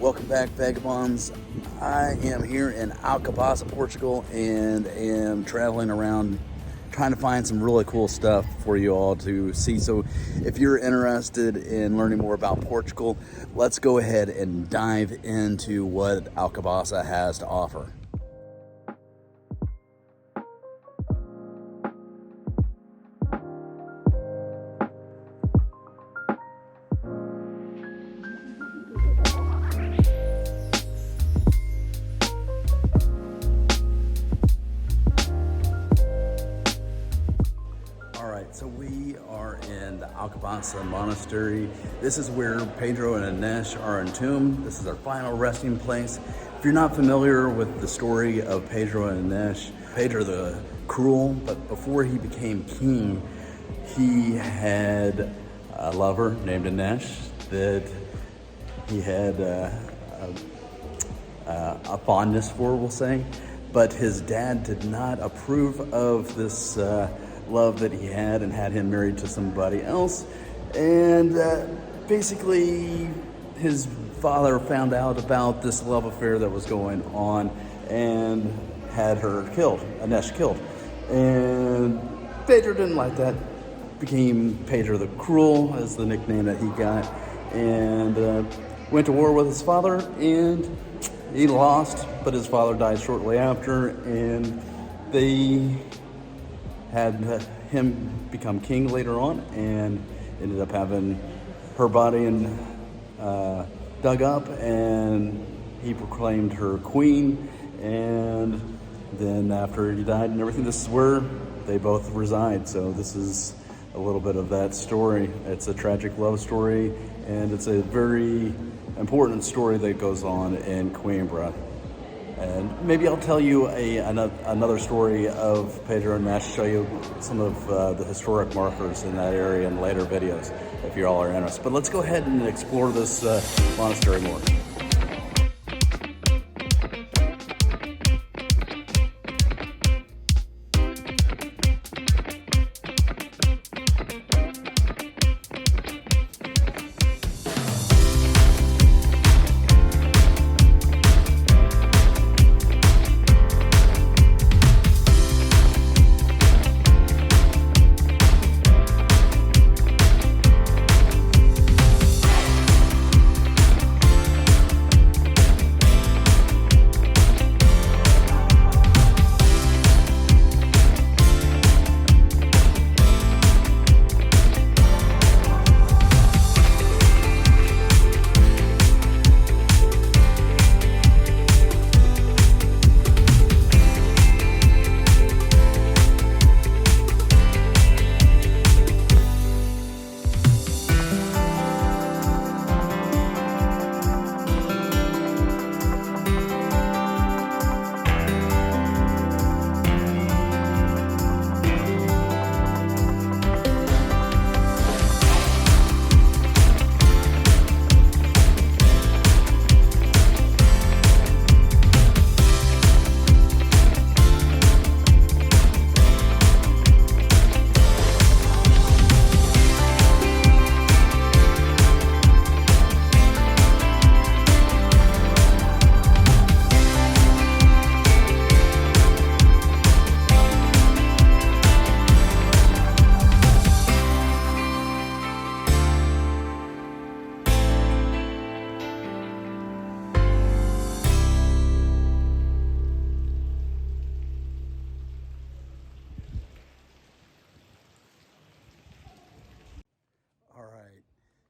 Welcome back, Vagabonds. I am here in Alcobaca, Portugal, and am traveling around trying to find some really cool stuff for you all to see. So if you're interested in learning more about Portugal, let's go ahead and dive into what Alcobaca has to offer. So we are in the Alcobaca Monastery. This is where Pedro and Inês are entombed. This is their final resting place. If you're not familiar with the story of Pedro and Inês, Pedro the Cruel, but before he became king, he had a lover named Inês that he had a fondness for, we'll say. But his dad did not approve of this love that he had and had him married to somebody else. And basically his father found out about this love affair that was going on and had her killed, Inês killed. And Pedro didn't like that, became Pedro the Cruel as the nickname that he got, and went to war with his father, and he lost, but his father died shortly after, and they had him become king later on, and ended up having her body and dug up, and he proclaimed her queen. And then after he died and everything, this is where they both reside. So this is a little bit of that story. It's a tragic love story, and it's a very important story that goes on in Coimbra. And maybe I'll tell you another story of Pedro and Inês, show you some of the historic markers in that area in later videos, if you all are interested. But let's go ahead and explore this monastery more.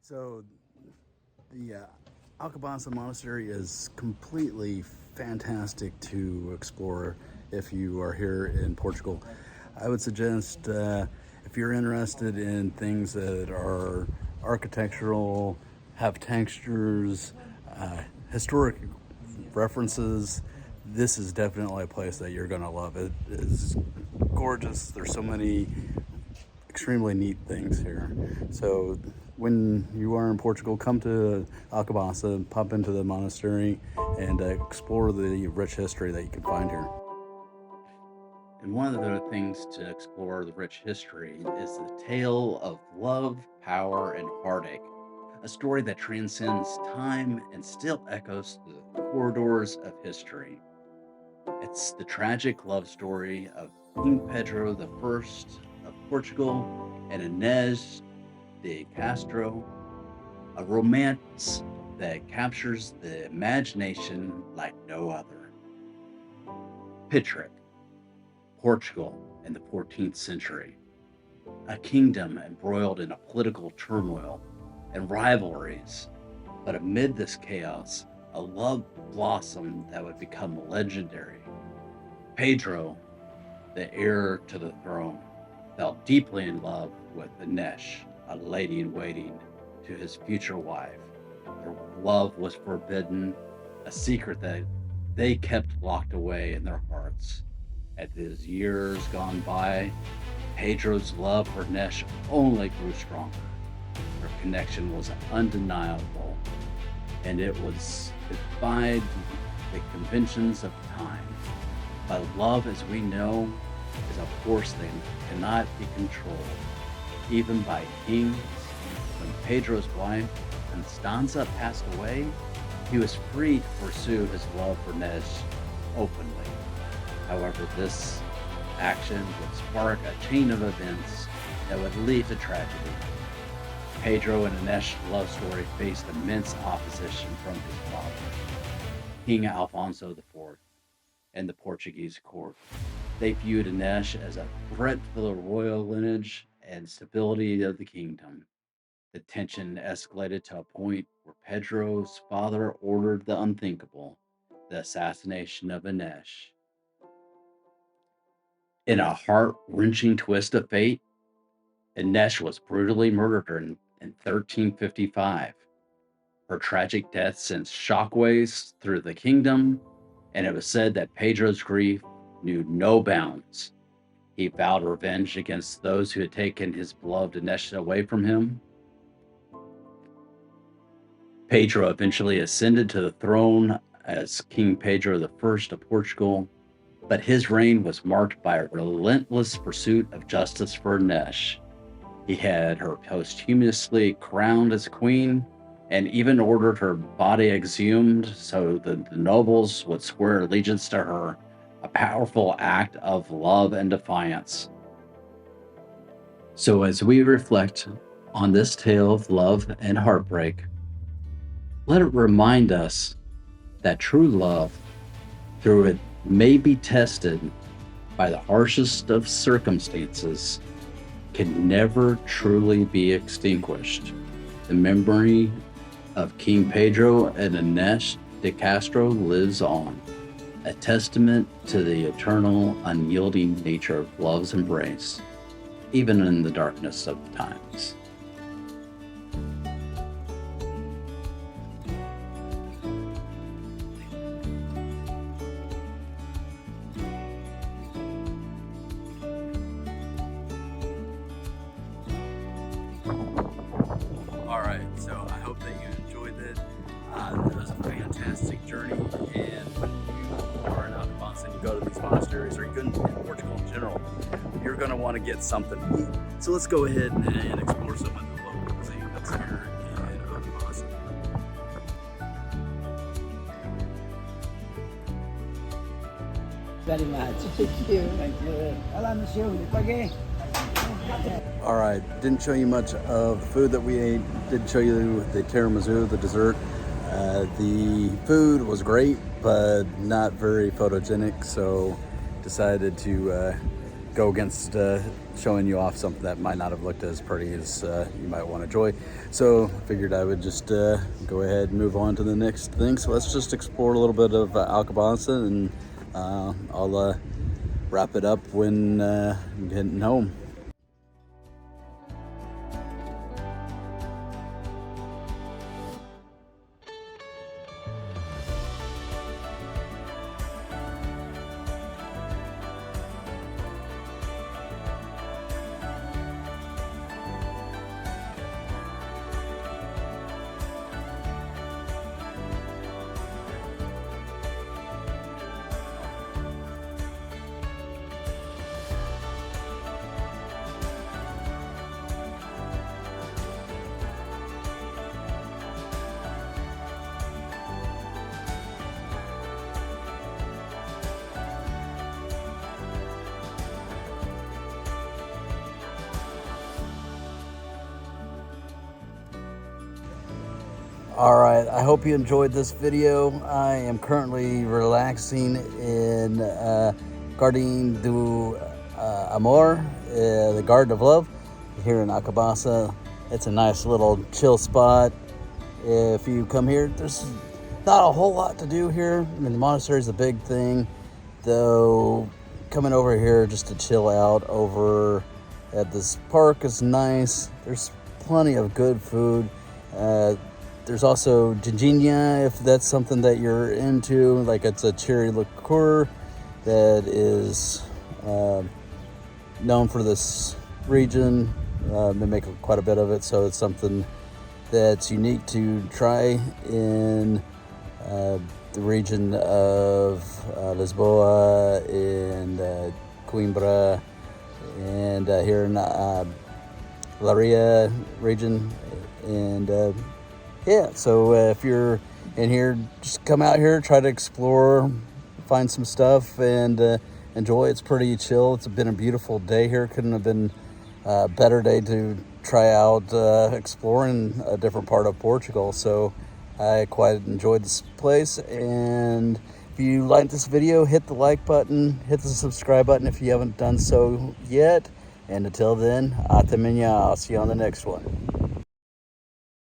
So the Alcobaca Monastery is completely fantastic to explore if you are here in Portugal. I would suggest if you're interested in things that are architectural, have textures, historic references, this is definitely a place that you're gonna love. It is gorgeous. There's so many extremely neat things here. So when you are in Portugal, come to Alcobaca, pop into the monastery, and explore the rich history that you can find here. And one of the things to explore the rich history is the tale of love, power, and heartache a story that transcends time and still echoes the corridors of history. It's the tragic love story of King Pedro I of Portugal and Inês de Castro, a romance that captures the imagination like no other. Picture it, Portugal in the 14th century, a kingdom embroiled in a political turmoil and rivalries. But amid this chaos, a love blossomed that would become legendary. Pedro, the heir to the throne, fell deeply in love with Inês, a lady in waiting to his future wife. Their love was forbidden, a secret that they kept locked away in their hearts. As years gone by, Pedro's love for Inês only grew stronger. Their connection was undeniable, and it was defied the conventions of time. But love, as we know, is a force that cannot be controlled, even by kings. When Pedro's wife, Constanza, passed away, he was free to pursue his love for Inês openly. However, this action would spark a chain of events that would lead to tragedy. Pedro and Inês' love story faced immense opposition from his father, King Alfonso IV, and the Portuguese court. They viewed Inês as a threat to the royal lineage and stability of the kingdom. The tension escalated to a point where Pedro's father ordered the unthinkable, the assassination of Inês. In a heart-wrenching twist of fate, Inês was brutally murdered in 1355. Her tragic death sent shockwaves through the kingdom, and it was said that Pedro's grief knew no bounds. He vowed revenge against those who had taken his beloved Inês away from him. Pedro eventually ascended to the throne as King Pedro I of Portugal, but his reign was marked by a relentless pursuit of justice for Inês. He had her posthumously crowned as queen and even ordered her body exhumed so the nobles would swear allegiance to her, a powerful act of love and defiance. So, as we reflect on this tale of love and heartbreak, let it remind us that true love, through it may be tested by the harshest of circumstances, can never truly be extinguished. The memory of King Pedro and Inês de Castro lives on, a testament to the eternal, unyielding nature of love's embrace, even in the darkness of times. All right, so I hope that you enjoyed it. It was a fantastic journey, and when you are in Alcobaca and you go to these monasteries, or you go in Portugal in general, you're going to want to get something to eat. So let's go ahead and explore some of the local cuisine that's here in Alcobaca. Very much. Thank you. Thank you. Hello, monsieur. All right, didn't show you much of the food that we ate. Did show you the tiramisu, the dessert. The food was great, but not very photogenic, so decided to go against showing you off something that might not have looked as pretty as you might want to enjoy. So figured I would just go ahead and move on to the next thing. So let's just explore a little bit of Alcobaca, and I'll wrap it up when I'm getting home. All right, I hope you enjoyed this video. I am currently relaxing in Jardin do Amor, the Garden of Love, here in Alcobaca. It's a nice little chill spot. If you come here, there's not a whole lot to do here. I mean, the monastery is a big thing, though. Coming over here just to chill out over at this park is nice. There's plenty of good food. There's also ginginha, if that's something that you're into. Like, it's a cherry liqueur that is known for this region. They make quite a bit of it, so it's something that's unique to try in the region of Lisboa and Coimbra, and here in Laria region. And yeah, so if you're in here, just come out here, try to explore, find some stuff, and enjoy. It's pretty chill. It's been a beautiful day here. Couldn't have been a better day to try out exploring a different part of Portugal. So I quite enjoyed this place. And if you liked this video, hit the like button, hit the subscribe button if you haven't done so yet. And until then, até amanhã. I'll see you on the next one.